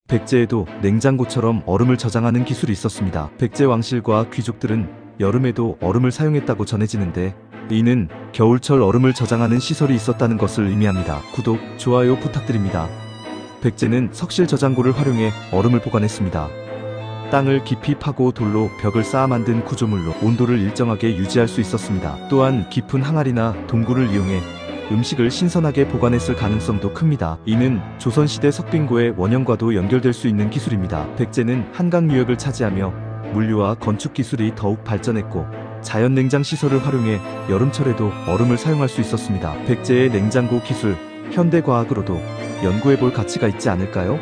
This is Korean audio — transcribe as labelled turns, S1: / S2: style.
S1: 백제에도 냉장고처럼 얼음을 저장하는 기술이 있었습니다. 백제 왕실과 귀족들은 여름에도 얼음을 사용했다고 전해지는데, 이는 겨울철 얼음을 저장하는 시설이 있었다는 것을 의미합니다. 구독, 좋아요 부탁드립니다. 백제는 석실 저장고를 활용해 얼음을 보관했습니다. 땅을 깊이 파고 돌로 벽을 쌓아 만든 구조물로 온도를 일정하게 유지할 수 있었습니다. 또한 깊은 항아리나 동굴을 이용해 음식을 신선하게 보관했을 가능성도 큽니다. 이는 조선시대 석빙고의 원형과도 연결될 수 있는 기술입니다. 백제는 한강 유역을 차지하며 물류와 건축 기술이 더욱 발전했고, 자연 냉장 시설을 활용해 여름철에도 얼음을 사용할 수 있었습니다. 백제의 냉장고 기술, 현대 과학으로도 연구해 볼 가치가 있지 않을까요?